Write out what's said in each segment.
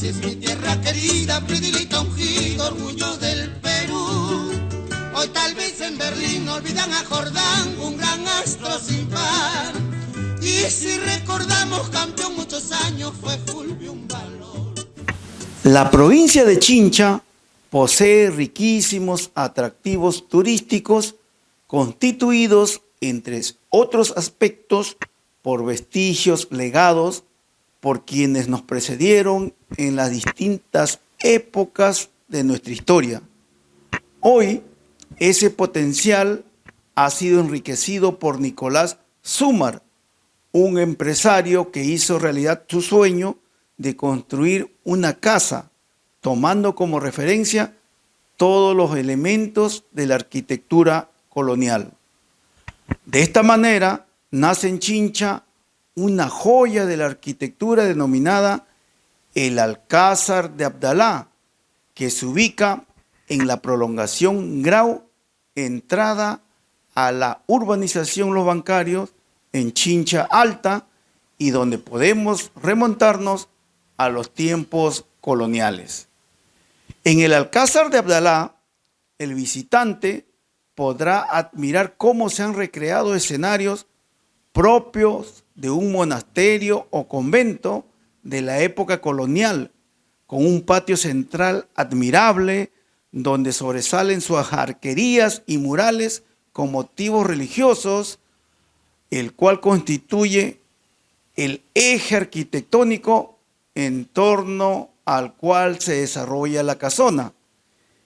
si es mi tierra querida, predilecta, ungido, orgullo del Perú. Hoy tal vez en Berlín olvidan a Jordán, un gran astro sin par. Y si recordamos campeón muchos años fue Fulvio un valor. La provincia de Chincha posee riquísimos atractivos turísticos constituidos, entre otros aspectos, por vestigios legados por quienes nos precedieron en las distintas épocas de nuestra historia. Hoy, ese potencial ha sido enriquecido por Nicolás Zúmar, un empresario que hizo realidad su sueño de construir una casa, tomando como referencia todos los elementos de la arquitectura colonial. De esta manera, nace en Chincha una joya de la arquitectura denominada el Alcázar de Abdalá, que se ubica en la prolongación Grau, entrada a la urbanización Los Bancarios en Chincha Alta, y donde podemos remontarnos a los tiempos coloniales. En el Alcázar de Abdalá, el visitante podrá admirar cómo se han recreado escenarios propios de un monasterio o convento de la época colonial, con un patio central admirable, donde sobresalen sus arquerías y murales con motivos religiosos, el cual constituye el eje arquitectónico en torno al cual se desarrolla la casona.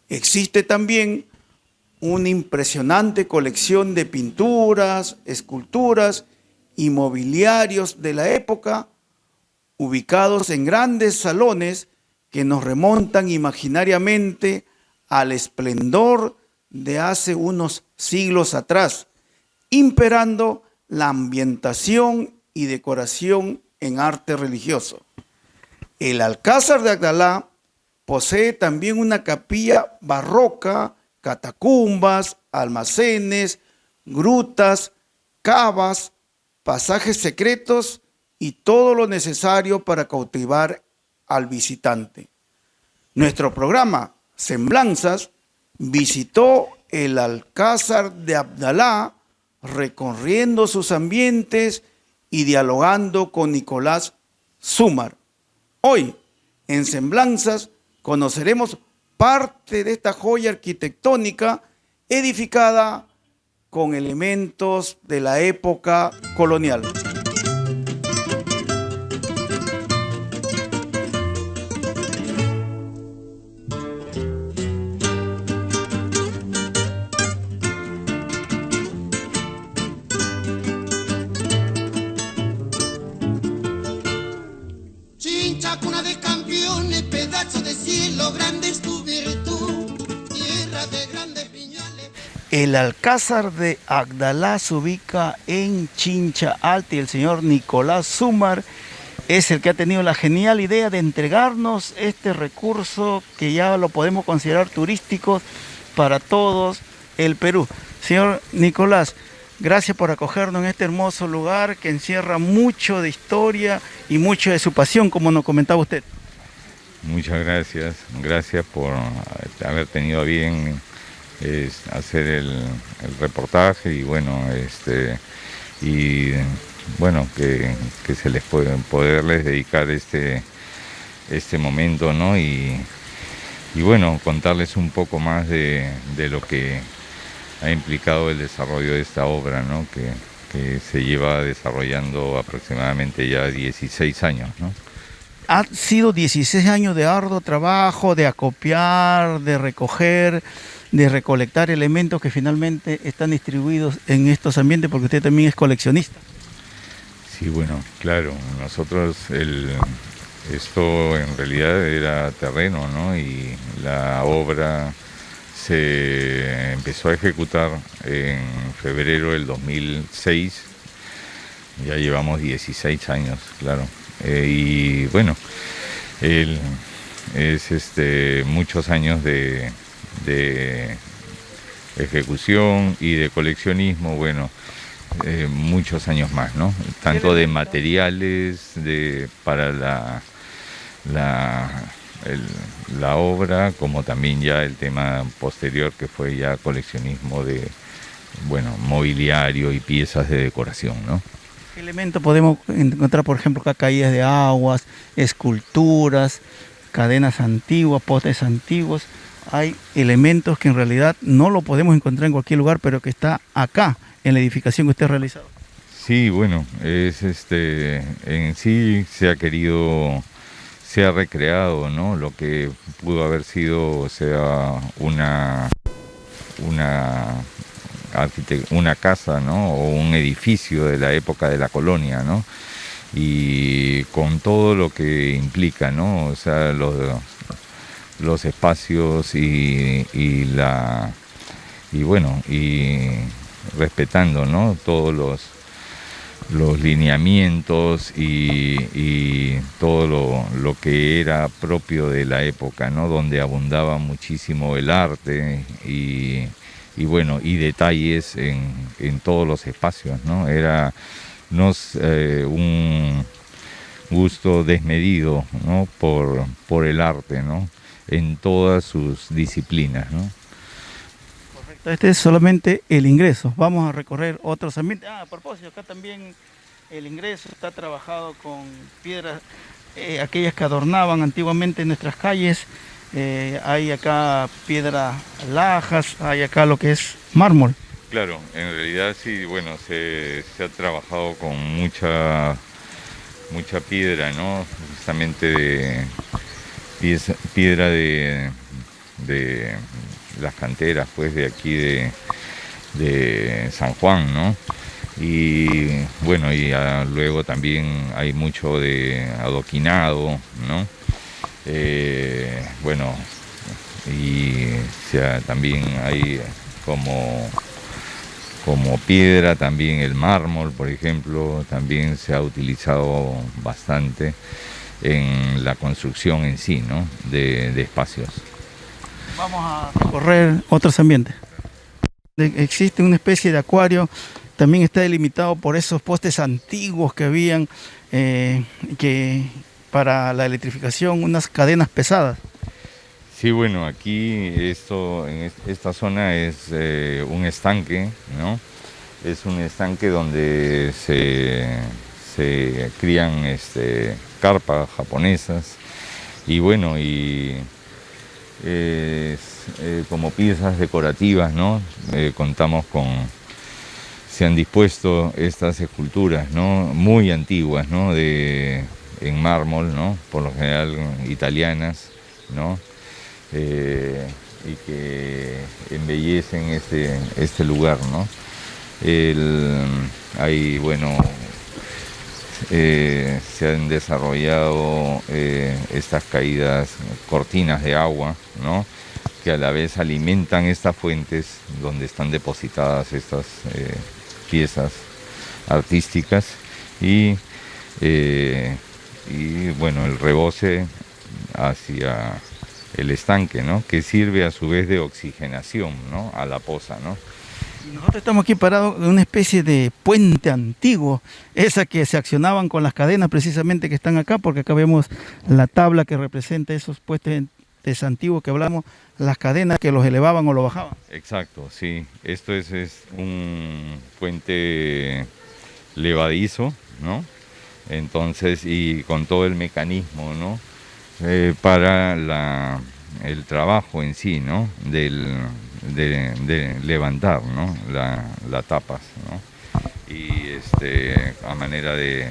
Existe también una impresionante colección de pinturas, esculturas y mobiliarios de la época, ubicados en grandes salones que nos remontan imaginariamente al esplendor de hace unos siglos atrás, imperando la ambientación y decoración en arte religioso. El Alcázar de Abdalá posee también una capilla barroca, catacumbas, almacenes, grutas, cavas, pasajes secretos y todo lo necesario para cautivar al visitante. Nuestro programa Semblanzas visitó el Alcázar de Abdalá, recorriendo sus ambientes y dialogando con Nicolás Zúmar. Hoy, en Semblanzas, conoceremos parte de esta joya arquitectónica edificada con elementos de la época colonial. Chincha, cuna de campeones, pedazo de cielo, grande es tu virtud, tierra de grandes viñales. El Alcázar de Abdalá se ubica en Chincha Alta y el señor Nicolás Zúmar es el que ha tenido la genial idea de entregarnos este recurso que ya lo podemos considerar turístico para todos el Perú. Señor Nicolás, gracias por acogernos en este hermoso lugar que encierra mucho de historia y mucho de su pasión, como nos comentaba usted. Muchas gracias, gracias por haber tenido a bien hacer el reportaje y bueno, que se les puede poderles dedicar este momento, ¿no? Y bueno, contarles un poco más de lo que ha implicado el desarrollo de esta obra, ¿no? Que se lleva desarrollando aproximadamente ya 16 años, ¿no? Ha sido 16 años de arduo trabajo, de acopiar, de recoger, de recolectar elementos que finalmente están distribuidos en estos ambientes, porque usted también es coleccionista. Sí, bueno, claro, nosotros esto en realidad era terreno, ¿no? Y la obra se empezó a ejecutar en febrero del 2006, ya llevamos 16 años, claro. Y bueno, es muchos años de ejecución y de coleccionismo, bueno, muchos años más, ¿no? Tanto de materiales para la obra, como también ya el tema posterior que fue ya coleccionismo de, bueno, mobiliario y piezas de decoración, ¿no? ¿Qué elementos podemos encontrar, por ejemplo, acá caídas de aguas, esculturas, cadenas antiguas, postes antiguos? Hay elementos que en realidad no lo podemos encontrar en cualquier lugar, pero que está acá, en la edificación que usted ha realizado. Sí, bueno, es en sí se ha recreado, ¿no? Lo que pudo haber sido, o sea, una una casa, ¿no? O un edificio de la época de la colonia, ¿no? Y con todo lo que implica, ¿no? O sea, los espacios y bueno, y respetando, ¿no? Todos los lineamientos y todo lo que era propio de la época, ¿no? Donde abundaba muchísimo el arte y bueno, y detalles en todos los espacios, ¿no? Era un gusto desmedido, ¿no? por el arte, ¿no? En todas sus disciplinas, ¿no? Correcto, este es solamente el ingreso. Vamos a recorrer otros ambientes. A propósito, acá también el ingreso está trabajado con piedras, aquellas que adornaban antiguamente nuestras calles. Hay acá piedra lajas, hay acá lo que es mármol. Claro, en realidad sí, bueno, se ha trabajado con mucha piedra, ¿no? Justamente de piedra de las canteras, pues, de aquí de San Juan, ¿no? Y bueno, luego también hay mucho de adoquinado, ¿no? Bueno, y también hay como piedra, también el mármol, por ejemplo, también se ha utilizado bastante en la construcción en sí, ¿no? de espacios. Vamos a recorrer otros ambientes. Existe una especie de acuario, también está delimitado por esos postes antiguos que habían que para la electrificación, unas cadenas pesadas. Sí, bueno, aquí esta zona es un estanque, ¿no? Es un estanque donde se crían carpas japonesas y bueno, como piezas decorativas, ¿no? Se han dispuesto estas esculturas, ¿no? Muy antiguas, ¿no? En mármol, ¿no? Por lo general italianas, ¿no? Y que embellecen este lugar, ¿no? Bueno, se han desarrollado estas caídas, cortinas de agua, ¿no? Que a la vez alimentan estas fuentes donde están depositadas estas piezas artísticas y bueno, el rebose hacia el estanque, ¿no? Que sirve a su vez de oxigenación, ¿no? A la poza, ¿no? Nosotros estamos aquí parados en una especie de puente antiguo, esa que se accionaban con las cadenas precisamente que están acá, porque acá vemos la tabla que representa esos puentes antiguos que hablamos, las cadenas que los elevaban o lo bajaban. Exacto, sí. Esto es un puente levadizo, ¿no? Entonces, y con todo el mecanismo, ¿no? Para el trabajo en sí, ¿no? De levantar, ¿no? La tapas, ¿no? Y a manera de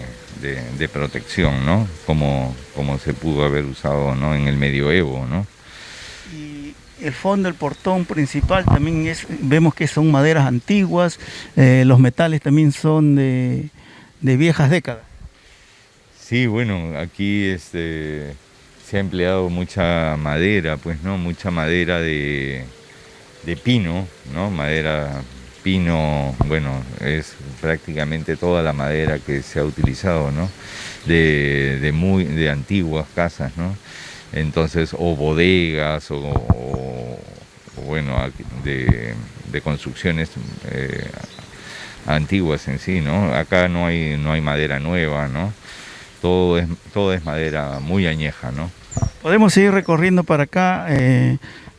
protección, ¿no? Como se pudo haber usado, ¿no? En el medioevo, ¿no? Y el fondo, el portón principal también vemos que son maderas antiguas, los metales también son de viejas décadas. Sí, bueno, aquí se ha empleado mucha madera, pues, ¿no? Mucha madera de pino, ¿no? Madera pino, bueno, es prácticamente toda la madera que se ha utilizado, ¿no? De antiguas casas, ¿no? Entonces, o bodegas, o bueno, de construcciones antiguas en sí, ¿no? Acá no hay madera nueva, ¿no? todo es madera muy añeja, ¿no? Podemos seguir recorriendo para acá,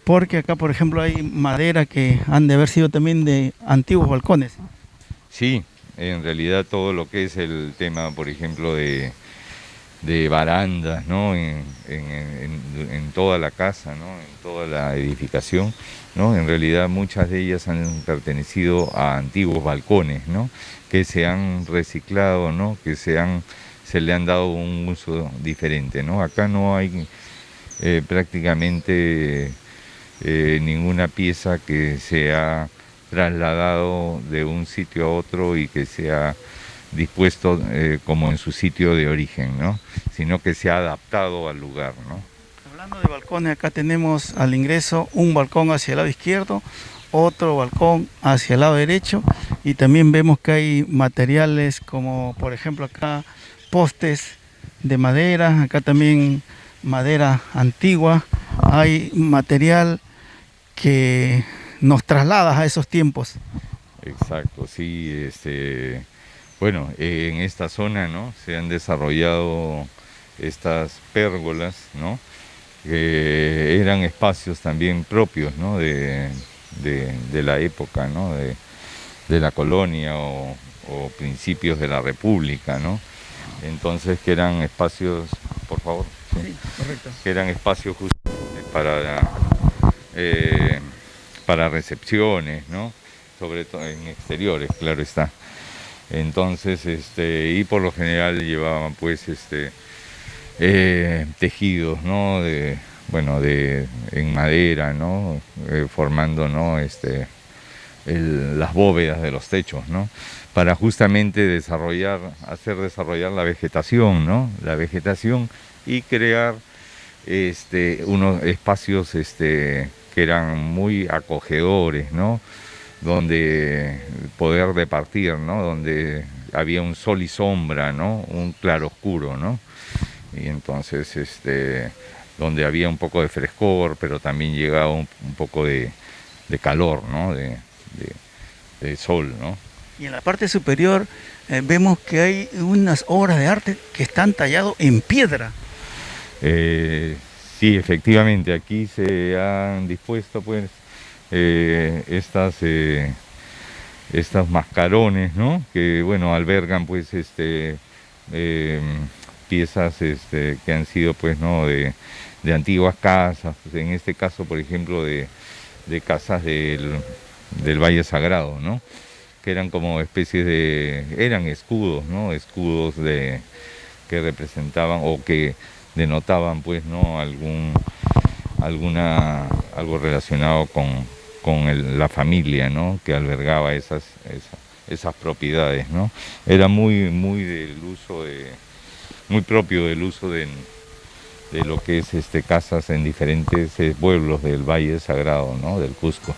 porque acá, por ejemplo, hay madera que han de haber sido también de antiguos balcones. Sí, en realidad todo lo que es el tema, por ejemplo, de barandas, ¿no? En toda la casa, ¿no? En toda la edificación, ¿no? En realidad muchas de ellas han pertenecido a antiguos balcones, ¿no? Que se han reciclado, ¿no? Se le han dado un uso diferente, ¿no? Acá no hay prácticamente ninguna pieza que se ha trasladado de un sitio a otro y que sea dispuesto como en su sitio de origen, ¿no? Sino que se ha adaptado al lugar, ¿no? Hablando de balcones, acá tenemos al ingreso un balcón hacia el lado izquierdo, otro balcón hacia el lado derecho, y también vemos que hay materiales como, por ejemplo, acá postes de madera, acá también madera antigua. Hay material que nos traslada a esos tiempos. Exacto, sí, bueno, en esta zona, ¿no? Se han desarrollado estas pérgolas, ¿no? Que eran espacios también propios, ¿no? De la época, ¿no? De la colonia o principios de la República, ¿no? Entonces, que eran espacios, por favor, Sí, correcto. que eran espacios justamente para recepciones, ¿no? Sobre todo en exteriores, claro está. Entonces, y por lo general llevaban pues tejidos, ¿no? En madera, ¿no? Formando, ¿no? Las bóvedas de los techos, ¿no? Para justamente hacer desarrollar la vegetación, ¿no? La vegetación y crear unos espacios que eran muy acogedores, ¿no? Donde poder departir, ¿no? Donde había un sol y sombra, ¿no? Un claroscuro, ¿no? Y entonces, donde había un poco de frescor, pero también llegaba un poco de calor, ¿no? De sol, ¿no? Y en la parte superior vemos que hay unas obras de arte que están talladas en piedra. Sí, efectivamente, aquí se han dispuesto pues estos mascarones, ¿no? Que bueno, albergan pues piezas que han sido pues no de antiguas casas, en este caso por ejemplo de casas del Valle Sagrado, ¿no? Que eran como especies eran escudos, ¿no? Escudos que representaban o que denotaban pues no algo relacionado con la familia, ¿no? Que albergaba esas propiedades, ¿no? Era muy propio del uso de lo que es casas en diferentes pueblos del Valle Sagrado, ¿no? Del Cusco.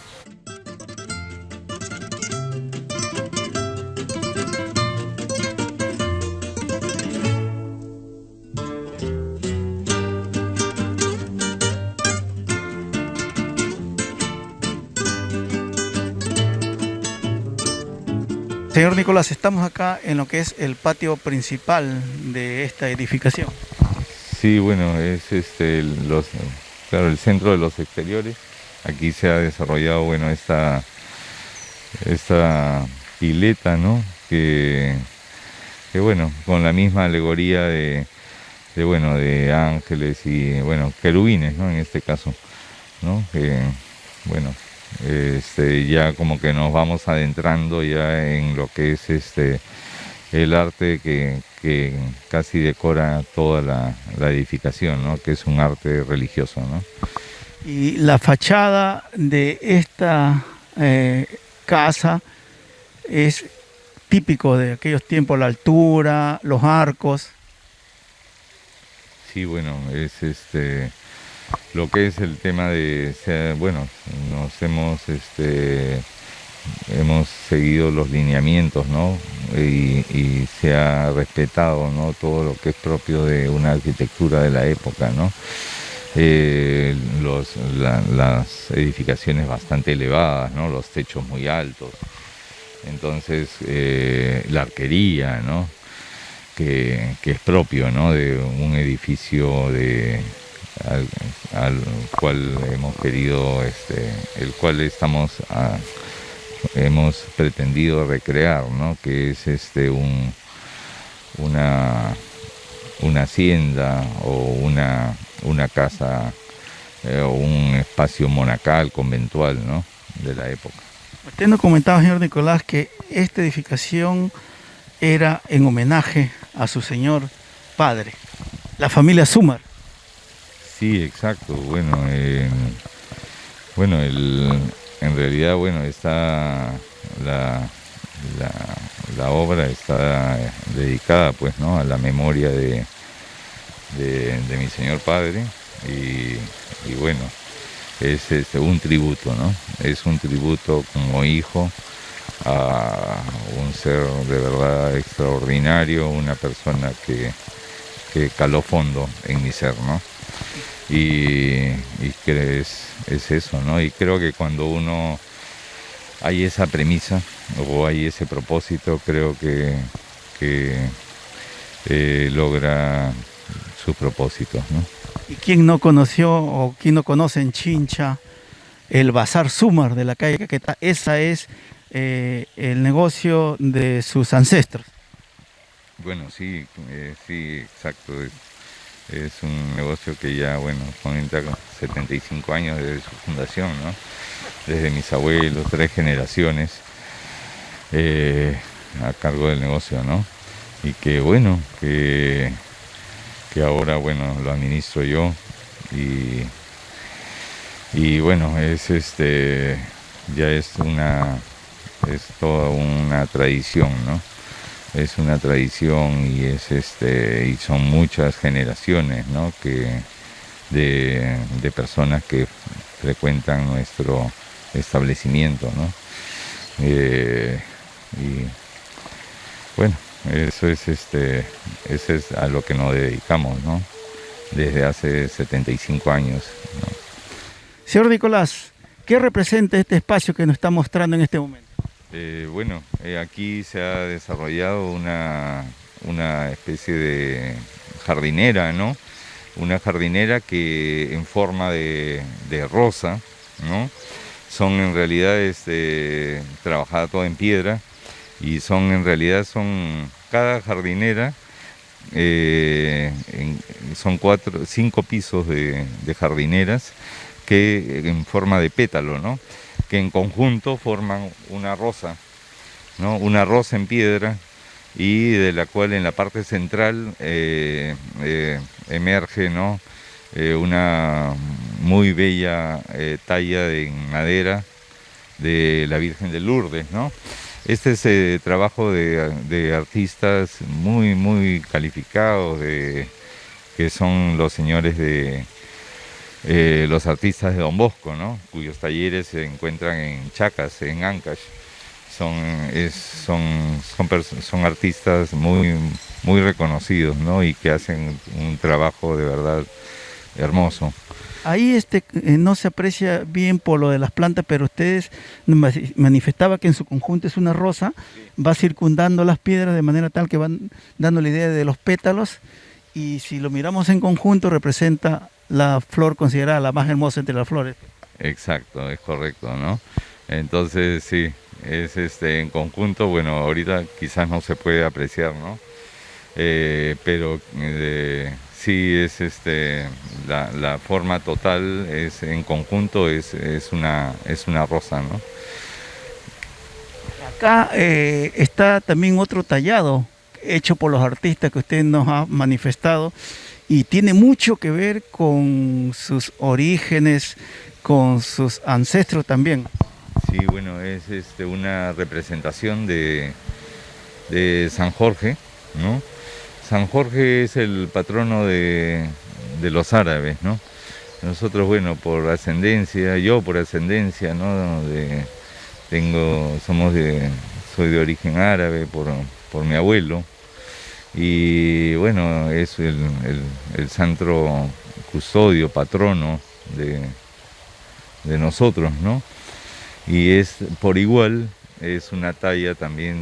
Señor Nicolás, estamos acá en lo que es el patio principal de esta edificación. Sí, bueno, es claro, el centro de los exteriores. Aquí se ha desarrollado, bueno, esta pileta, ¿no? Que bueno, con la misma alegoría de ángeles y, bueno, querubines, ¿no? En este caso, ¿no? Que, bueno, ya como que nos vamos adentrando ya en lo que es el arte que casi decora toda la edificación, ¿no? Que es un arte religioso, ¿no? Y la fachada de esta casa es típico de aquellos tiempos, la altura, los arcos. Sí, bueno, es lo que es el tema bueno, hemos seguido los lineamientos, ¿no? Y se ha respetado, ¿no? Todo lo que es propio de una arquitectura de la época, ¿no? Las edificaciones bastante elevadas, ¿no? Los techos muy altos. Entonces, la arquería, ¿no? que es propio, ¿no?, de un edificio al cual hemos querido, el cual hemos pretendido recrear, ¿no?, que es una, una hacienda o una casa o un espacio monacal, conventual, ¿no?, de la época. Usted nos comentaba, señor Nicolás, que esta edificación era en homenaje a su señor padre, la familia Sumar. Sí, exacto. Bueno, en realidad, bueno, está la obra está dedicada, pues, ¿no?, a la memoria de mi señor padre y bueno, es un tributo, ¿no? Es un tributo como hijo a un ser de verdad extraordinario, una persona que caló fondo en mi ser, ¿no? Y que es eso, ¿no? Y creo que cuando uno hay esa premisa o hay ese propósito, creo que logra sus propósitos, ¿no? ¿Y quién no conoció o quién no conoce en Chincha el Bazar Sumar de la calle Caquetá? Esa es el negocio de sus ancestros. Bueno, sí, sí, exacto. Es un negocio que ya, bueno, cuenta con 75 años desde su fundación, ¿no? Desde mis abuelos, 3 generaciones a cargo del negocio, ¿no? Y que, bueno, que ahora, bueno, lo administro yo y bueno, ya es toda una tradición, ¿no? Es una tradición y y son muchas generaciones, ¿no?, de personas que frecuentan nuestro establecimiento, ¿no? Y bueno, eso es a lo que nos dedicamos, ¿no?, desde hace 75 años, ¿no? Señor Nicolás, ¿qué representa este espacio que nos está mostrando en este momento? Bueno, aquí se ha desarrollado una especie de jardinera, ¿no? Una jardinera que en forma de rosa, ¿no? Son en realidad trabajada toda en piedra y cada jardinera son 5 pisos de jardineras que en forma de pétalo, ¿no?, que en conjunto forman una rosa, ¿no?, una rosa en piedra y de la cual en la parte central emerge, ¿no?, una muy bella talla en madera de la Virgen de Lourdes, ¿no? Este es trabajo de artistas muy, muy calificados, que son los señores los artistas de Don Bosco, ¿no?, cuyos talleres se encuentran en Chacas, en Ancash. Son artistas muy, muy reconocidos, ¿no?, y que hacen un trabajo de verdad hermoso. Ahí no se aprecia bien por lo de las plantas, pero ustedes manifestaba que en su conjunto es una rosa, va circundando las piedras de manera tal que van dando la idea de los pétalos, y si lo miramos en conjunto representa la flor considerada la más hermosa entre las flores. Exacto, es correcto, ¿no? Entonces sí, es en conjunto, bueno, ahorita quizás no se puede apreciar, ¿no? Pero sí es la forma total es en conjunto es una rosa, ¿no? Acá está también otro tallado hecho por los artistas que usted nos ha manifestado y tiene mucho que ver con sus orígenes, con sus ancestros también. Sí, bueno, es una representación de San Jorge, ¿no? San Jorge es el patrono de los árabes, ¿no? Nosotros, bueno, yo por ascendencia, ¿no?, soy de origen árabe por mi abuelo, y bueno, es el santo custodio, patrono de nosotros, ¿no? Y es por igual es una talla también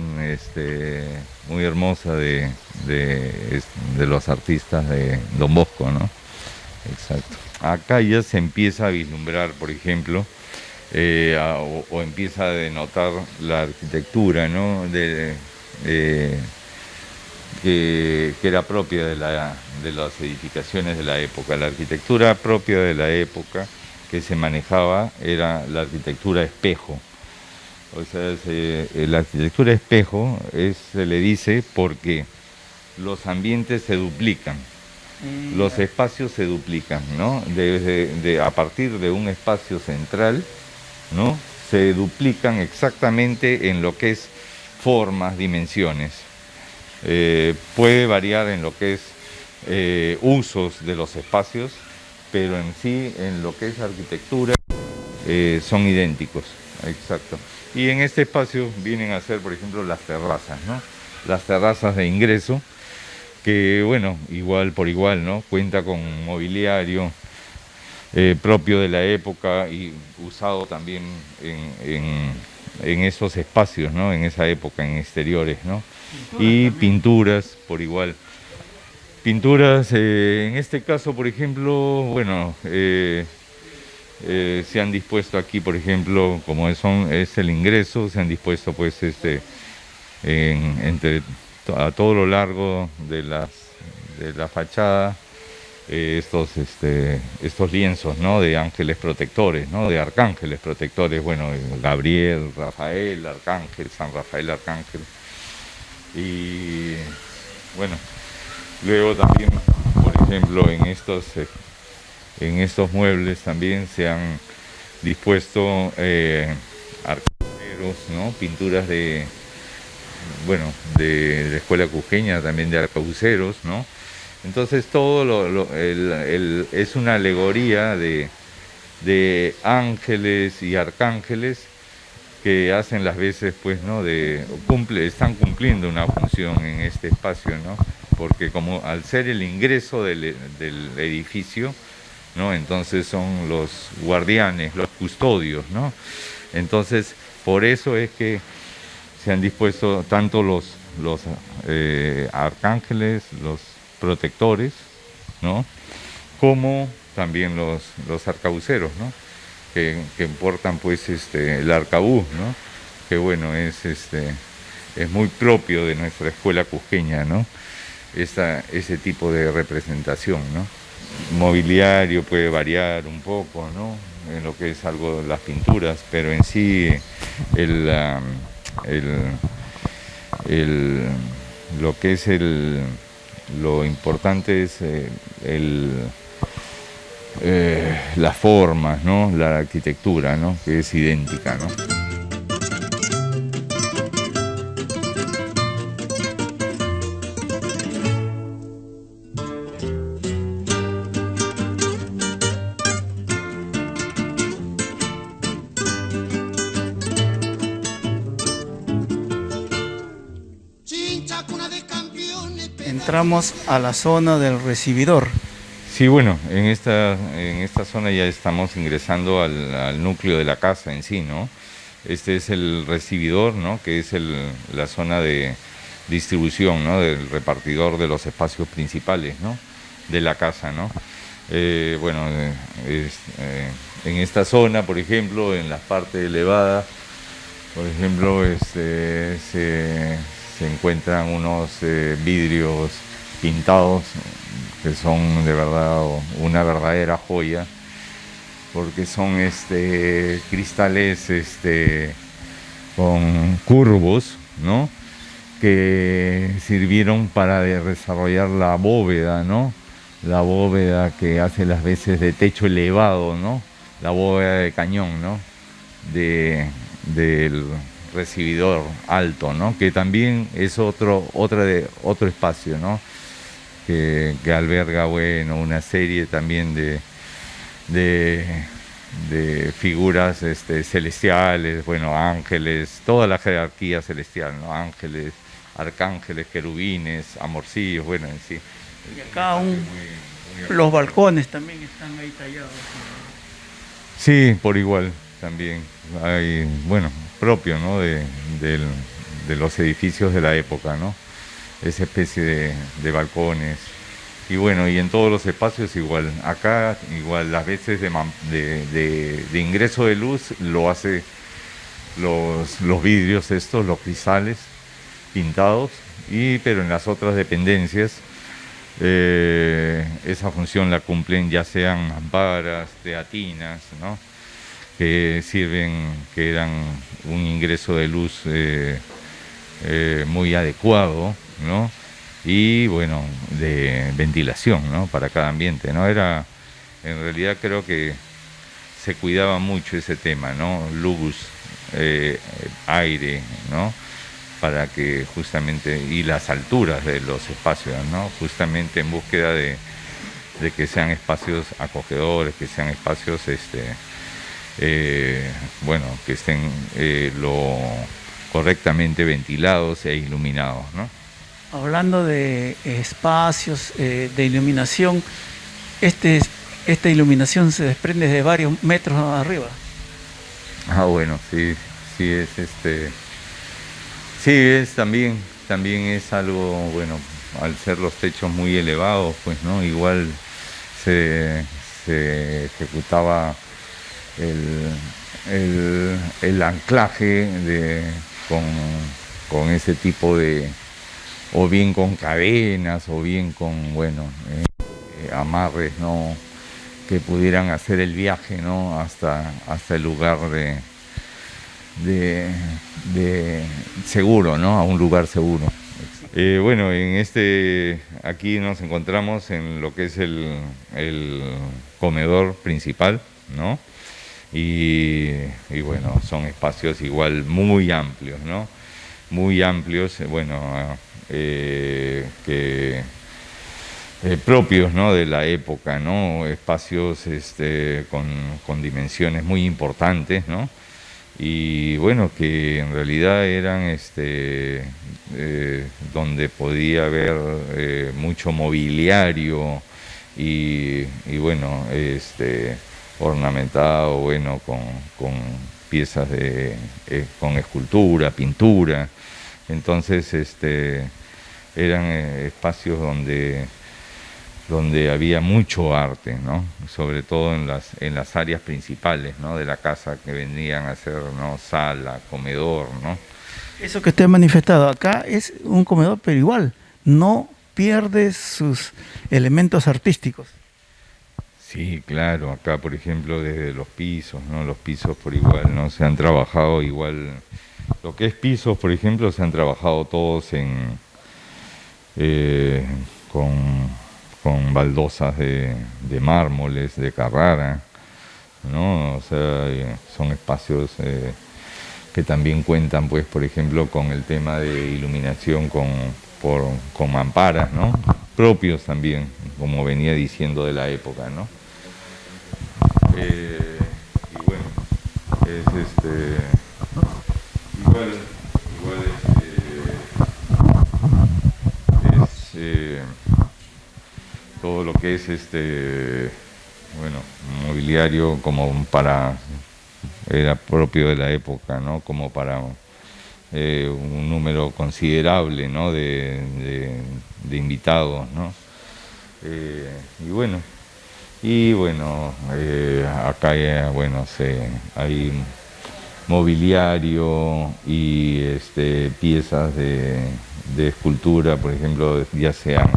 muy hermosa de los artistas de Don Bosco, ¿no? Exacto. Acá ya se empieza a vislumbrar, por ejemplo, o empieza a denotar la arquitectura, ¿no? Que era propia de las edificaciones de la época. La arquitectura propia de la época que se manejaba era la arquitectura espejo. O sea, la arquitectura espejo se le dice porque los ambientes se duplican, los espacios se duplican, ¿no? A partir de un espacio central, ¿no? Se duplican exactamente en lo que es formas, dimensiones. Puede variar en lo que es usos de los espacios, pero en sí, en lo que es arquitectura, son idénticos, exacto. Y en este espacio vienen a ser, por ejemplo, las terrazas, ¿no? Las terrazas de ingreso, que, bueno, igual por igual, ¿no? Cuenta con mobiliario propio de la época y usado también en esos espacios, ¿no? En esa época, en exteriores, ¿no? Y pinturas por igual. Pinturas, en este caso, por ejemplo, bueno, se han dispuesto aquí, por ejemplo, como es el ingreso, se han dispuesto pues a todo lo largo de la fachada estos lienzos, ¿no? De ángeles protectores, ¿no? De arcángeles protectores, bueno, Gabriel, Rafael, Arcángel, San Rafael Arcángel. Y bueno, luego también, por ejemplo, en estos muebles también se han dispuesto arcabuceros, ¿no? Pinturas de la escuela cusqueña, también de arcabuceros, ¿no? Entonces todo es una alegoría de ángeles y arcángeles que hacen las veces, pues, ¿no? Están cumpliendo una función en este espacio, ¿no? Porque como al ser el ingreso del edificio, ¿no? Entonces son los guardianes, los custodios, ¿no? Entonces, por eso es que se han dispuesto tanto los arcángeles, los protectores, ¿no? Como también los arcabuceros, ¿no? Que portan pues el arcabuz, ¿no? Que bueno, es muy propio de nuestra escuela cusqueña, ¿no? Ese tipo de representación, ¿no? Mobiliario puede variar un poco, ¿no? En lo que es algo de las pinturas, pero en sí lo que es lo importante es las formas, ¿no? La arquitectura, ¿no? Que es idéntica, ¿no? Entramos a la zona del recibidor. Sí, bueno, en esta zona ya estamos ingresando al núcleo de la casa en sí, ¿no? Este es el recibidor, ¿no? Que es la zona de distribución, ¿no? Del repartidor de los espacios principales, ¿no? De la casa, ¿no? En esta zona, por ejemplo, en la parte elevada, por ejemplo, se encuentran unos vidrios pintados que son de verdad una verdadera joya, porque son cristales con curvos, ¿no? Que sirvieron para desarrollar la bóveda, ¿no? La bóveda que hace las veces de techo elevado, ¿no? La bóveda de cañón, ¿no? Del recibidor alto, ¿no? Que también es otro espacio, ¿no? Que alberga, bueno, una serie también de figuras celestiales, bueno, ángeles, toda la jerarquía celestial, ¿no? Ángeles, arcángeles, querubines, amorcillos, bueno, en sí. Y acá los balcones también están ahí tallados. Sí, por igual también. Hay, bueno, propio, ¿no? de los edificios de la época, ¿no? Esa especie de balcones. Y bueno, y en todos los espacios igual. Acá igual las veces de ingreso de luz lo hace los vidrios estos, los cristales pintados, pero en las otras dependencias esa función la cumplen ya sean mamparas, teatinas, ¿no? Que sirven, que eran un ingreso de luz muy adecuado, ¿no? Y bueno, de ventilación, ¿no? Para cada ambiente, ¿no? En realidad creo que se cuidaba mucho ese tema, ¿no? Luz, aire, ¿no? Para que justamente, y las alturas de los espacios, ¿no? Justamente en búsqueda de que sean espacios acogedores, que sean espacios, bueno, que estén lo correctamente ventilados e iluminados, ¿no? Hablando de espacios, de iluminación, esta iluminación se desprende de varios metros arriba. Ah, bueno, sí, sí es sí es también es algo, bueno, al ser los techos muy elevados, pues, ¿no? Igual se ejecutaba el anclaje con ese tipo o bien con cadenas, o bien con, bueno, amarres, ¿no? Que pudieran hacer el viaje, ¿no? Hasta el lugar de seguro, ¿no? A un lugar seguro. Bueno, aquí nos encontramos en lo que es el comedor principal, ¿no? Y bueno, son espacios igual muy amplios, ¿no? Muy amplios, bueno, propios, ¿no? De la época, ¿no? Espacios con dimensiones muy importantes, ¿no? Y bueno, que en realidad eran donde podía haber mucho mobiliario y bueno, ornamentado, bueno, con piezas con escultura, pintura. Entonces eran espacios donde había mucho arte, ¿no? Sobre todo en las áreas principales, ¿no? De la casa, que vendrían a ser, ¿no? Sala, comedor, ¿no? Eso que usted ha manifestado acá es un comedor, pero igual no pierde sus elementos artísticos. Sí, claro, acá por ejemplo desde los pisos, ¿no? Los pisos por igual, ¿no? Se han trabajado igual, lo que es pisos, por ejemplo, se han trabajado todos con baldosas de mármoles, de Carrara, ¿no? O sea, son espacios que también cuentan, pues, por ejemplo, con el tema de iluminación con mamparas, ¿no? Propios también, como venía diciendo, de la época, ¿no? Y bueno, es todo lo que es bueno, mobiliario era propio de la época, ¿no? Como para un número considerable, ¿no? de invitados, ¿no? Y bueno, acá bueno, hay mobiliario y piezas de escultura, por ejemplo, ya sean,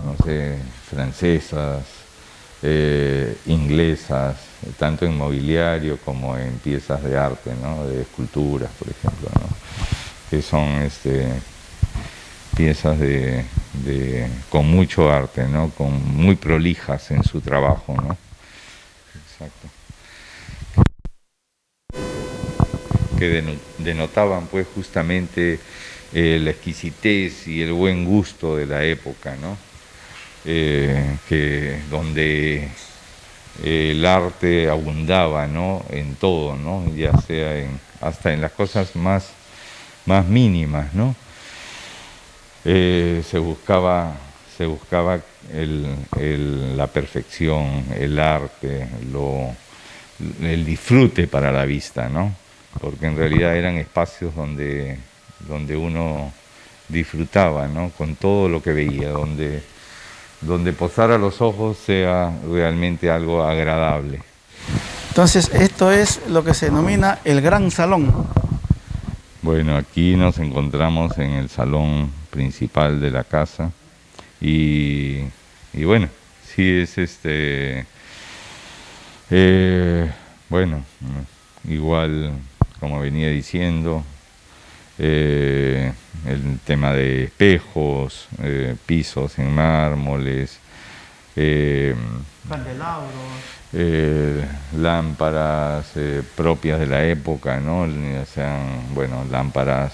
no sé, francesas, inglesas, tanto en mobiliario como en piezas de arte, ¿no? De esculturas, por ejemplo, ¿no? Que son piezas con mucho arte, ¿no? Muy prolijas en su trabajo, ¿no? Exacto. Que denotaban, pues, justamente la exquisitez y el buen gusto de la época, ¿no? Donde el arte abundaba, ¿no? En todo, ¿no? Ya sea hasta en las cosas más mínimas, ¿no? Se buscaba la perfección, el arte, el disfrute para la vista, ¿no? porque en realidad eran espacios donde uno disfrutaba, ¿no? Con todo lo que veía, donde posar a los ojos sea realmente algo agradable. Entonces, esto es lo que se denomina el gran salón. Bueno, aquí nos encontramos en el salón principal de la casa y, y bueno, sí es bueno, igual como venía diciendo, el tema de espejos, pisos en mármoles, eh, Candelabros. lámparas propias de la época, ¿no? O sea, bueno, lámparas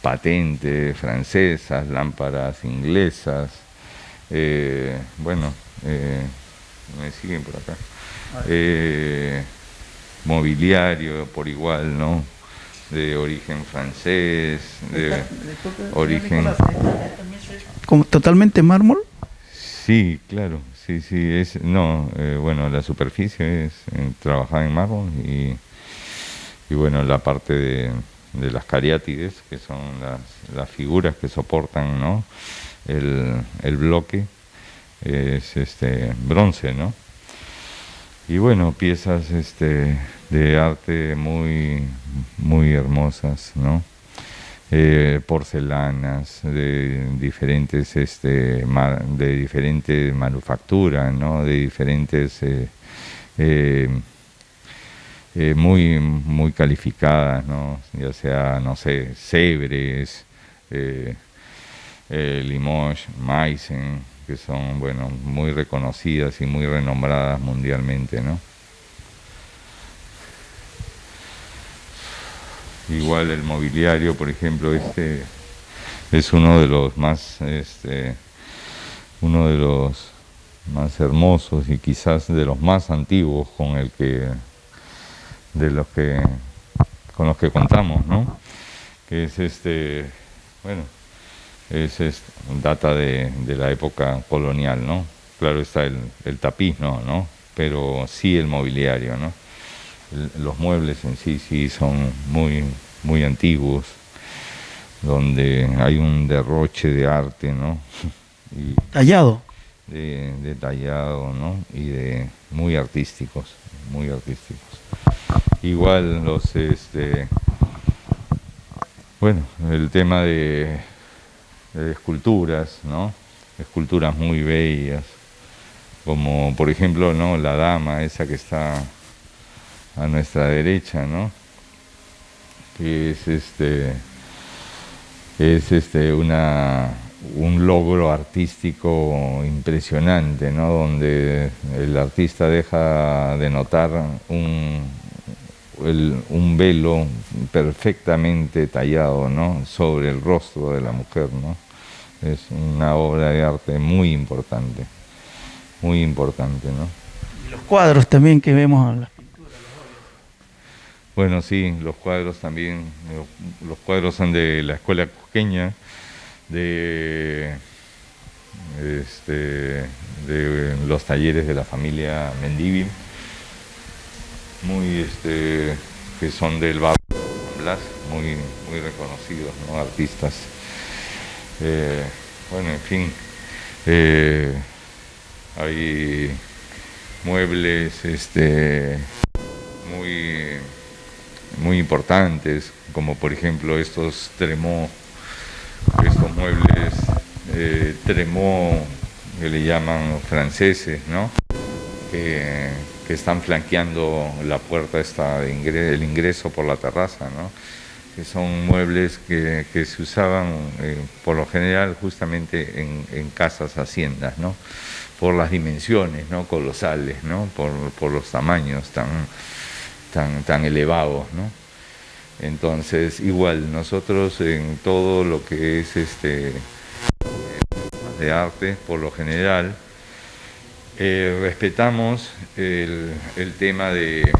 patentes francesas, lámparas inglesas, bueno, me siguen por acá. Mobiliario por igual, ¿no? De origen francés, de origen... ¿Como totalmente mármol? Sí, claro, sí, sí, no, bueno, la superficie es trabajada en mármol y bueno, la parte de las cariátides, que son las figuras que soportan, ¿no? El bloque, es bronce, ¿no? Y bueno, piezas de arte muy, muy hermosas, ¿no? Porcelanas de diferentes de diferente manufactura, ¿no? De diferentes muy muy calificadas, ¿no? Ya sea, no sé, Sèvres, Limoges, Meissen, que son, bueno, muy reconocidas y muy renombradas mundialmente, ¿no? Igual el mobiliario, por ejemplo, es uno de los más hermosos y quizás de los más antiguos con los que contamos, ¿no? Que es bueno, data de la época colonial, ¿no? Claro está el tapiz, ¿no? Pero sí el mobiliario, ¿no? Los muebles en sí son muy, muy antiguos, donde hay un derroche de arte, ¿no? Y Tallado. detallado, ¿no? Y de muy artísticos, muy artísticos. Igual bueno, el tema de esculturas, ¿no? Esculturas muy bellas, como por ejemplo, ¿no? La dama, esa que está a nuestra derecha, ¿no? Que es un logro artístico impresionante, ¿no? Donde el artista deja de notar un velo perfectamente tallado, ¿no? Sobre el rostro de la mujer, ¿no? Es una obra de arte muy importante, ¿no? Y los cuadros también que vemos en las pinturas. Bueno, sí, los cuadros también, los cuadros son de la escuela cusqueña, de de los talleres de la familia Mendívil, muy que son del barrio San Blas, muy, muy reconocidos, ¿no? Artistas. Bueno, en fin, hay muebles muy, muy importantes, como por ejemplo estos Tremó, estos muebles Tremó que le llaman franceses, ¿no? Que están flanqueando la puerta el ingreso por la terraza, ¿no? Que son muebles que se usaban por lo general justamente en casas, haciendas, ¿no? Por las dimensiones, ¿no? Colosales, ¿no? Por los tamaños tan elevados, ¿no? Entonces, igual, nosotros en todo lo que es de arte, por lo general, respetamos el tema de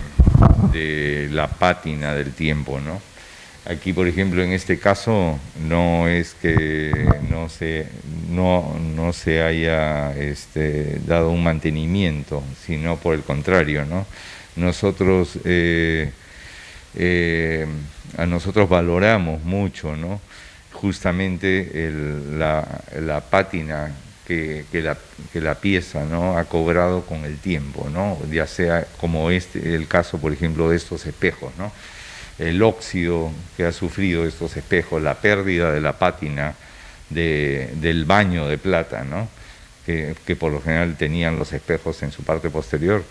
la pátina del tiempo, ¿no? Aquí, por ejemplo, en este caso, no es que no se haya dado un mantenimiento, sino por el contrario, ¿no? Nosotros a nosotros valoramos mucho, ¿no? Justamente la pátina que la pieza, ¿no?, ha cobrado con el tiempo, ¿no? Ya sea como el caso, por ejemplo, de estos espejos, ¿no? El óxido que ha sufrido estos espejos, la pérdida de la pátina del baño de plata, ¿no?, que por lo general tenían los espejos en su parte posterior.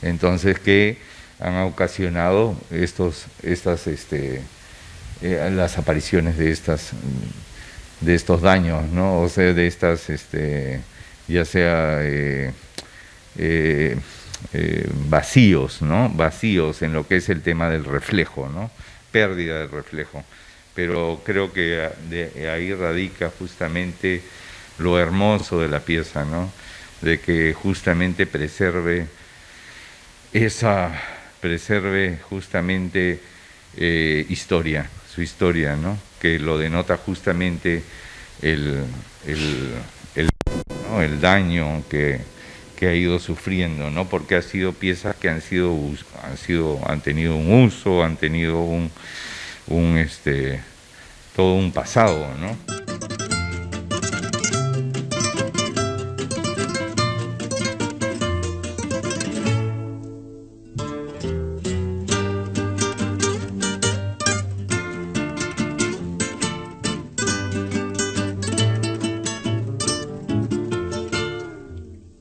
Entonces, que han ocasionado las apariciones de estos daños, ¿no? O sea, de estas, ya sea vacíos, ¿no? Vacíos en lo que es el tema del reflejo, ¿no? Pérdida del reflejo. Pero creo que de ahí radica justamente lo hermoso de la pieza, ¿no? De que justamente preserve justamente historia, su historia, ¿no? Que lo denota justamente el daño que ha ido sufriendo, ¿no? Porque ha sido piezas que han tenido un uso, han tenido todo un pasado, ¿no?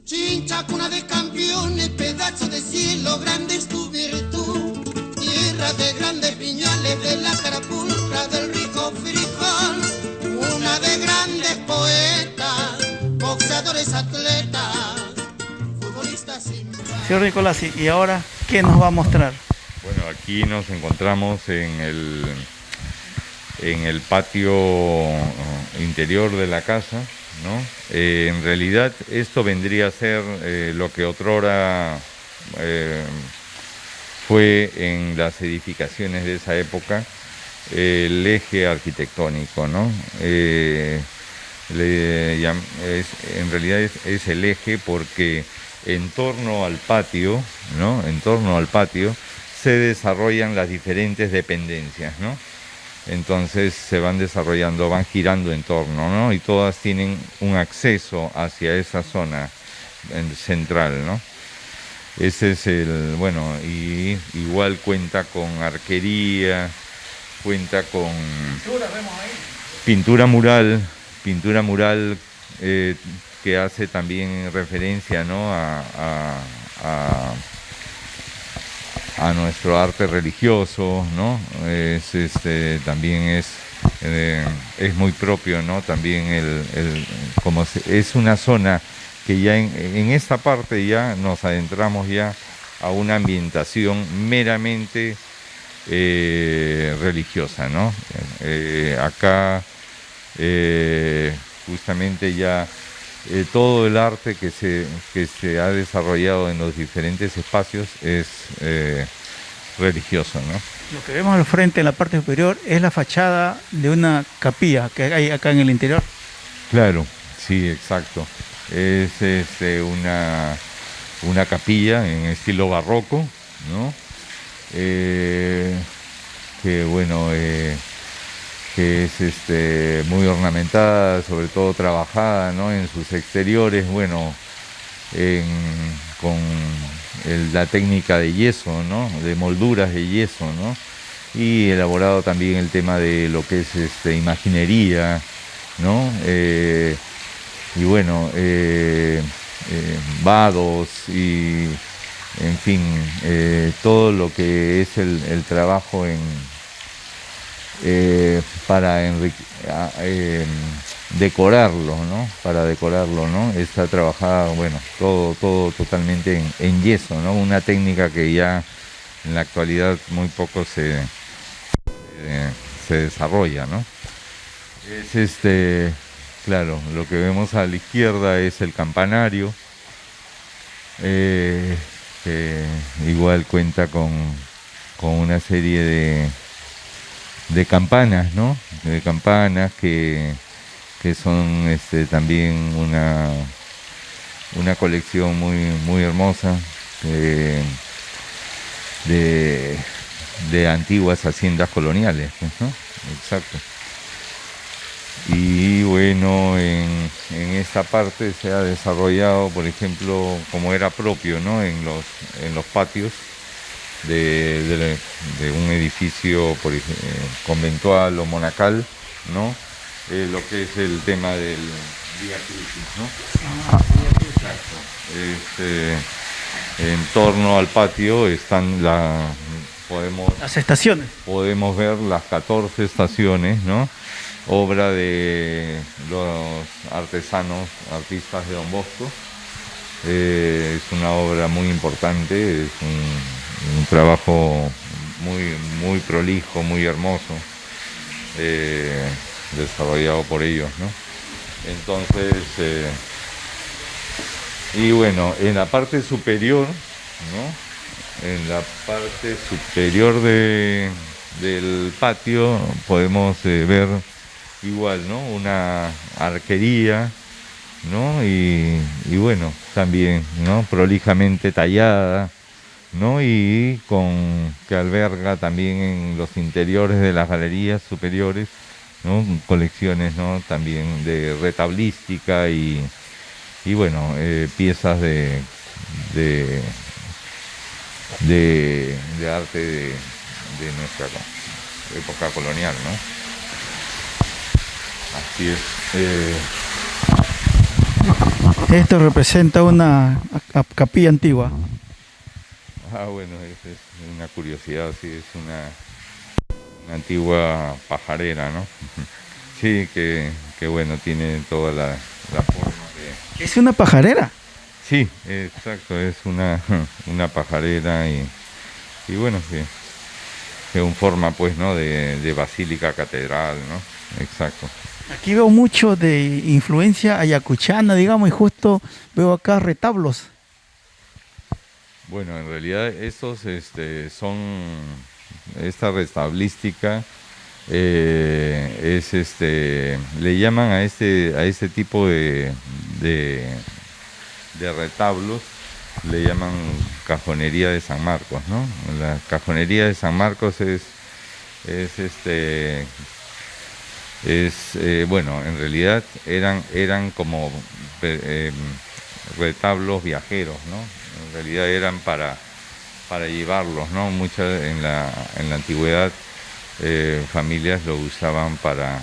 Chincha, cuna de campeones, pedazo de cielo, grande es tu virtud. Tierra de grandes viñales, de la carapulcra, del rico frijol. Una de grandes poetas, boxeadores, atletas, futbolistas sin par. Señor Nicolás, y ahora, ¿qué nos va a mostrar? Bueno, aquí nos encontramos en el patio interior de la casa, ¿no? En realidad esto vendría a ser lo que otrora fue en las edificaciones de esa época el eje arquitectónico, ¿no? En realidad es el eje porque en torno al patio, ¿no?, en torno al patio se desarrollan las diferentes dependencias, ¿no? Entonces se van desarrollando, van girando en torno, ¿no? Y todas tienen un acceso hacia esa zona central, ¿no? Ese es y igual cuenta con arquería, cuenta con pintura mural que hace también referencia, ¿no?, a nuestro arte religioso, ¿no? También es muy propio, ¿no? También es una zona que ya en esta parte ya nos adentramos ya a una ambientación meramente religiosa, ¿no? Acá justamente ya todo el arte que se ha desarrollado en los diferentes espacios es religioso, ¿no? Lo que vemos al frente, en la parte superior, es la fachada de una capilla que hay acá en el interior. Claro, sí, exacto. Es una capilla en estilo barroco, ¿no? Que bueno, que es muy ornamentada, sobre todo trabajada, ¿no?, en sus exteriores, bueno, con la técnica de yeso, ¿no?, de molduras de yeso, ¿no?, y elaborado también el tema de lo que es imaginería, ¿no?, y bueno, vados y, en fin, todo lo que es el trabajo para decorarlo, ¿no? Para decorarlo, ¿no? Está trabajada, bueno, todo totalmente en yeso, ¿no? Una técnica que ya en la actualidad muy poco se desarrolla, ¿no? Es claro, lo que vemos a la izquierda es el campanario, que igual cuenta con una serie de campanas, ¿no? De campanas que son también una colección muy hermosa de antiguas haciendas coloniales, pues, ¿no? Exacto. Y bueno, en esta parte se ha desarrollado, por ejemplo, como era propio, ¿no? En los patios de un edificio conventual o monacal, ¿no? Lo que es el tema del Vía Crucis, ¿no? Exacto. En torno al patio están Las estaciones. podemos ver las 14 estaciones, ¿no? Obra de los artistas de Don Bosco. Es una obra muy importante, es un trabajo muy prolijo, muy hermoso, desarrollado por ellos, ¿no? Entonces, y bueno, en la parte superior, ¿no? En la parte superior del patio podemos ver igual, ¿no? Una arquería, ¿no? Y bueno, también, ¿no? Prolijamente tallada, ¿no? Y que alberga también en los interiores de las galerías superiores, ¿no? Colecciones, ¿no? También de retablística y bueno, piezas de, de arte de nuestra época colonial, ¿no? Así es. Esto representa una capilla antigua. Bueno, es una curiosidad, sí, es una antigua pajarera, ¿no? Sí, que bueno, tiene toda la forma de... ¿Es una pajarera? Sí, exacto, es una pajarera y bueno, que un forma pues, ¿no? De basílica catedral, ¿no? Exacto. Aquí veo mucho de influencia ayacuchana, digamos, y justo veo acá retablos. Bueno, en realidad esta restablística le llaman a este tipo de retablos, le llaman cajonería de San Marcos, ¿no? La cajonería de San Marcos bueno, en realidad eran como retablos viajeros, ¿no? En realidad eran para llevarlos, ¿no? Muchas en la antigüedad familias lo usaban para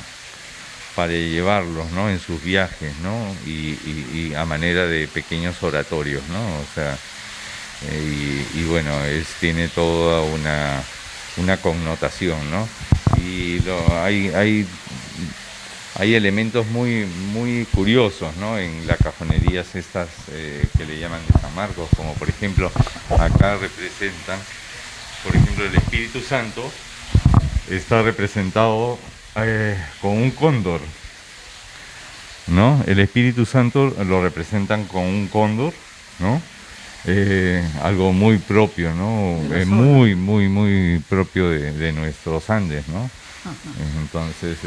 llevarlos, ¿no? En sus viajes, ¿no? Y a manera de pequeños oratorios, ¿no? O sea, y bueno, tiene toda una connotación, ¿no? Y hay elementos muy curiosos, ¿no? En las cajonerías estas que le llaman de San Marcos, como por ejemplo acá representan, por ejemplo, el Espíritu Santo está representado con un cóndor, ¿no? El Espíritu Santo lo representan con un cóndor, ¿no? Algo muy propio, ¿no? Muy propio de nuestros Andes, ¿no? Entonces,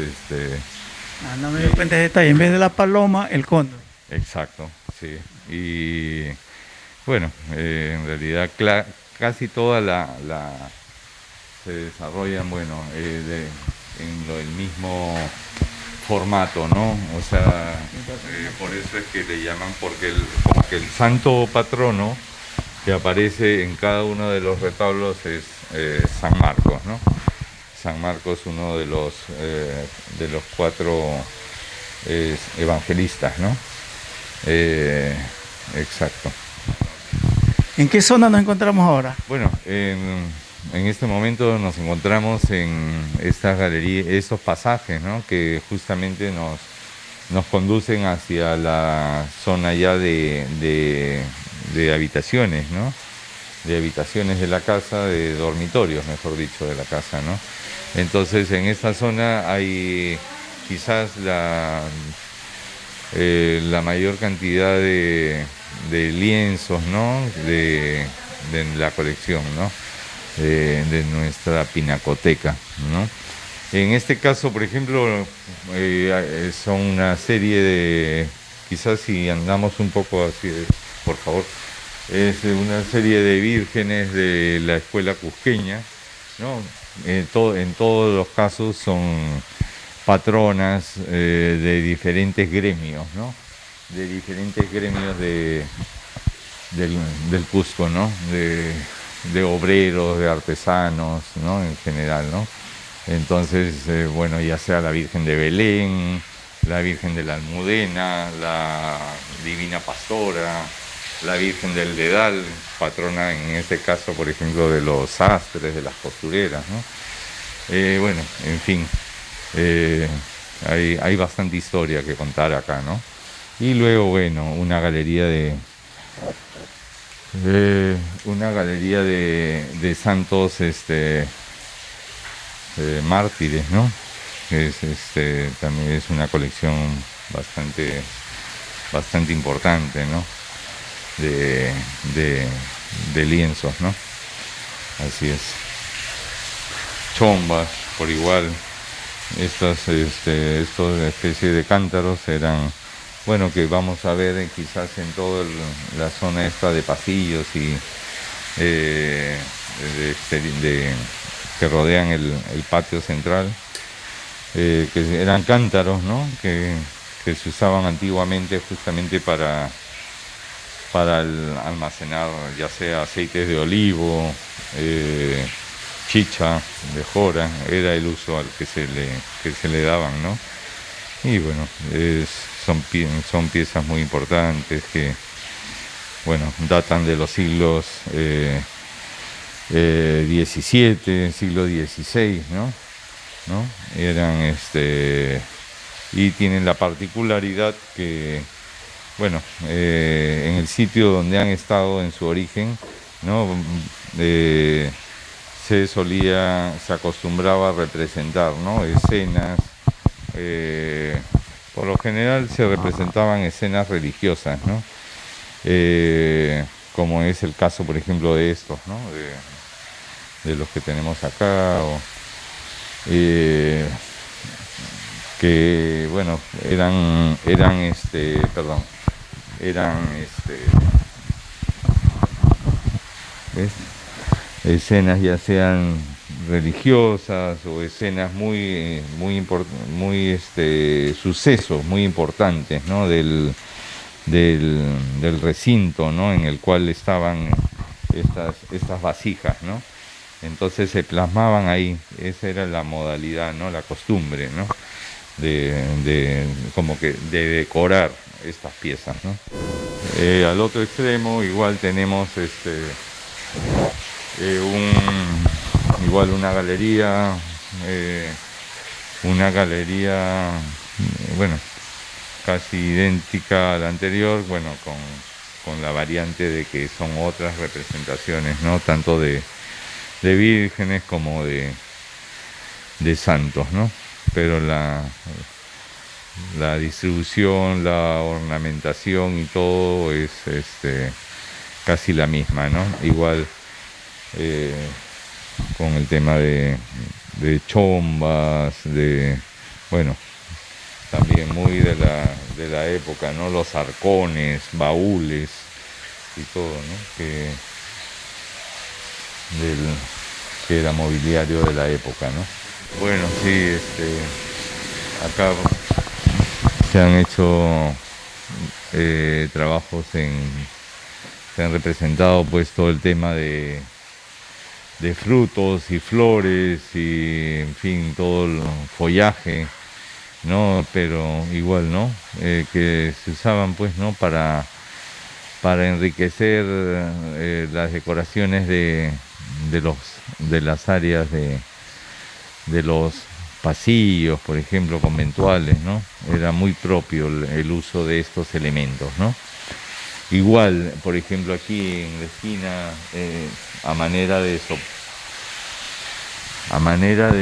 No me doy cuenta de detalle. En vez de la paloma, el cóndor. exacto, sí. Y bueno, en realidad casi toda se desarrollan, bueno, el mismo formato, ¿no? O sea, por eso es que le llaman, porque como que el santo patrono que aparece en cada uno de los retablos es San Marcos, ¿no? San Marcos, uno de los cuatro evangelistas, ¿no? Exacto. ¿En qué zona nos encontramos ahora? Bueno, en este momento nos encontramos en estas galerías, estos pasajes, ¿no? Que justamente nos conducen hacia la zona ya de habitaciones, ¿no? De habitaciones de la casa, de dormitorios, mejor dicho, de la casa, ¿no? Entonces, en esta zona hay quizás la mayor cantidad de lienzos, ¿no? De la colección, ¿no? De nuestra pinacoteca, ¿no? En este caso, por ejemplo, son una serie de, quizás si andamos un poco así, por favor, es una serie de vírgenes de la escuela cusqueña, ¿no? En todos los casos son patronas de diferentes gremios, ¿no? De diferentes gremios del, del Cusco, ¿no? De obreros, de artesanos, ¿no? En general, ¿no? Entonces, bueno, ya sea la Virgen de Belén, la Virgen de la Almudena, la Divina Pastora, la Virgen del Dedal, patrona en este caso, por ejemplo, de los sastres, de las costureras, ¿no? Bueno, en fin, eh, hay bastante historia que contar acá, ¿no? Y luego, bueno, una galería de santos, mártires, ¿no? También es una colección bastante, bastante importante, ¿no? De, de, de lienzos, ¿no? Así es. Chombas, por igual. Estos especies de cántaros eran, bueno, que vamos a ver quizás en toda la zona esta de pasillos y eh, que rodean el patio central, que eran cántaros, ¿no? Que se usaban antiguamente justamente para almacenar ya sea aceites de olivo, chicha, de jora, era el uso al que se le daban, ¿no? Y bueno, son piezas muy importantes que, bueno, datan de los siglos XVII, siglo XVI, ¿no? ¿No? Eran y tienen la particularidad que, bueno, en el sitio donde han estado en su origen, ¿no? Se acostumbraba a representar, ¿no? Escenas, por lo general se representaban escenas religiosas, ¿no? Como es el caso, por ejemplo, de estos, ¿no? De los que tenemos acá, eh, que, bueno, perdón, eran, ¿ves? Escenas ya sean religiosas o escenas sucesos muy importantes, ¿no? Del recinto, ¿no? En el cual estaban estas vasijas, ¿no? Entonces se plasmaban ahí, esa era la modalidad, ¿no? La costumbre, ¿no? Como que de decorar estas piezas, ¿no? Al otro extremo igual tenemos igual una galería, bueno, casi idéntica a la anterior, bueno, con la variante de que son otras representaciones, ¿no? Tanto de vírgenes como de santos, ¿no? Pero la distribución, la ornamentación y todo es casi la misma, ¿no? Igual con el tema de chombas, bueno, también muy de la época, ¿no? Los arcones, baúles y todo, ¿no? Que era mobiliario de la época, ¿no? Bueno, sí, acá se han hecho trabajos se han representado pues todo el tema de frutos y flores y en fin, todo el follaje, ¿no? Pero igual, ¿no? Que se usaban pues, ¿no? Para enriquecer las decoraciones de las áreas de los pasillos, por ejemplo, conventuales, ¿no? Era muy propio el uso de estos elementos, ¿no? Igual, por ejemplo, aquí en la esquina, a manera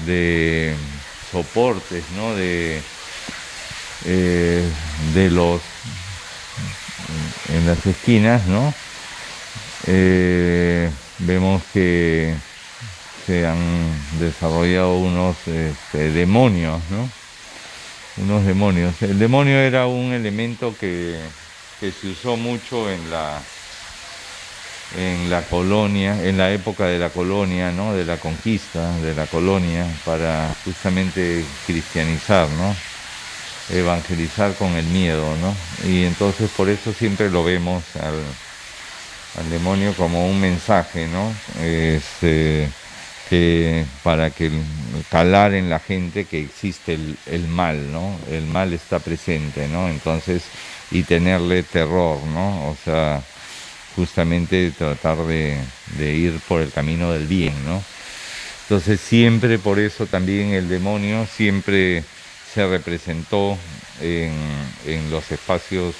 de soportes, ¿no? De los en las esquinas, ¿no? Vemos que se han desarrollado unos demonios, ¿no? Unos demonios. El demonio era un elemento que se usó mucho en la colonia, en la época de la colonia, ¿no? De la conquista de la colonia, para justamente cristianizar, ¿no? Evangelizar con el miedo, ¿no? Y entonces por eso siempre lo vemos al demonio como un mensaje, ¿no? Que para que calar en la gente que existe el mal, ¿no? El mal está presente, ¿no? Entonces, y tenerle terror, ¿no? O sea, justamente tratar de ir por el camino del bien, ¿no? Entonces siempre, por eso también el demonio siempre se representó en los espacios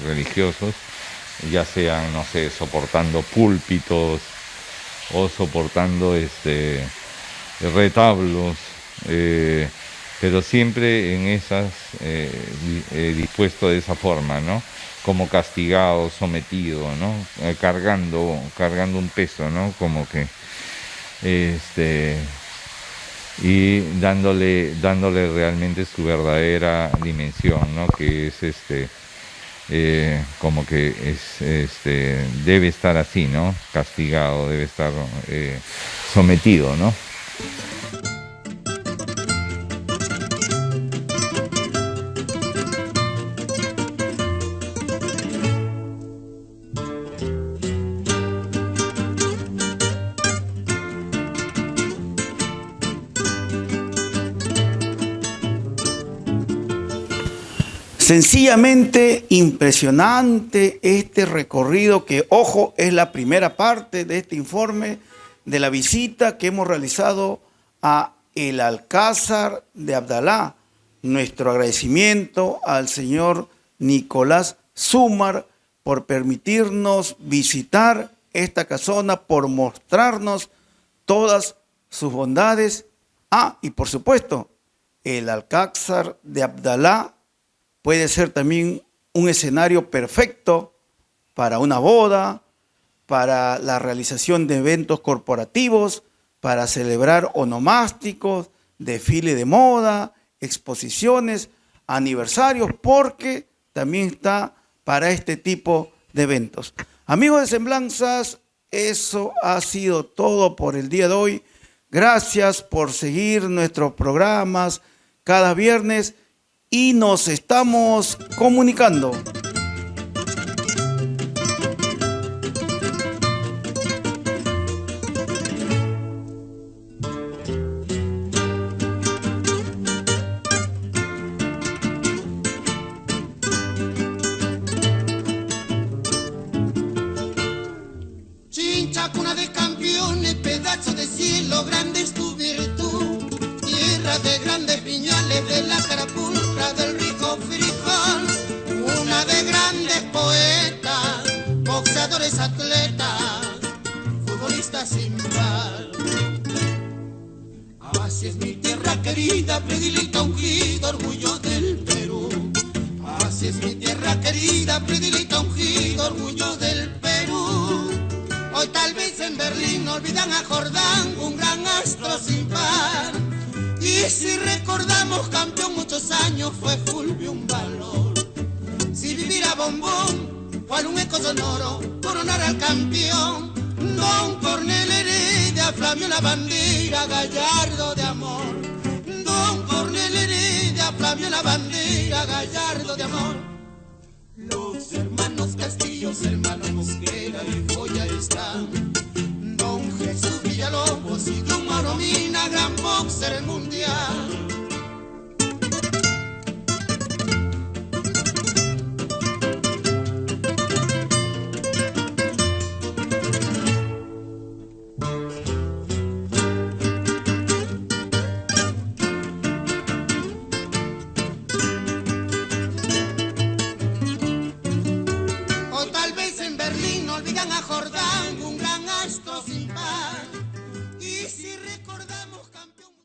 religiosos, ya sean, no sé, soportando púlpitos o soportando retablos, pero siempre en esas dispuesto de esa forma, ¿no? Como castigado, sometido, ¿no? Cargando un peso, ¿no? Como que y dándole realmente su verdadera dimensión, ¿no? Que es como que debe estar así, ¿no? Castigado, debe estar sometido, ¿no? Sencillamente impresionante este recorrido que, ojo, es la primera parte de este informe de la visita que hemos realizado a el Alcázar de Abdalá. Nuestro agradecimiento al señor Nicolás Súmar por permitirnos visitar esta casona, por mostrarnos todas sus bondades. Y por supuesto, el Alcázar de Abdalá puede ser también un escenario perfecto para una boda, para la realización de eventos corporativos, para celebrar onomásticos, desfile de moda, exposiciones, aniversarios, porque también está para este tipo de eventos. Amigos de Semblanzas, eso ha sido todo por el día de hoy. Gracias por seguir nuestros programas cada viernes. Y nos estamos comunicando. Chincha, cuna de campeones, pedazo de cielo, grande es tu virtud. Tierra de grandes viñales, de la carapulcra, del rico frijol. Una de grandes poetas, boxeadores, atletas, futbolistas sin par. Así es mi tierra querida, predilecta, ungido, orgullo del Perú. Así es mi tierra querida, predilecta, ungido, orgullo del Perú. Hoy tal vez en Berlín olvidan a Jordán, un gran astro sin par. Y si recordamos campeón muchos años fue Fulvio un valor. Si viviera Bombón fue un eco sonoro, coronar al campeón. Don Cornel Heredia flameó la bandera, Gallardo de amor. Don Cornel Heredia flameó la bandera, Gallardo de amor. Los hermanos Castillos, hermanos Mosquera y Joya están. Don Jesús Villalobos y Don Mauro Mina, gran boxer mundial.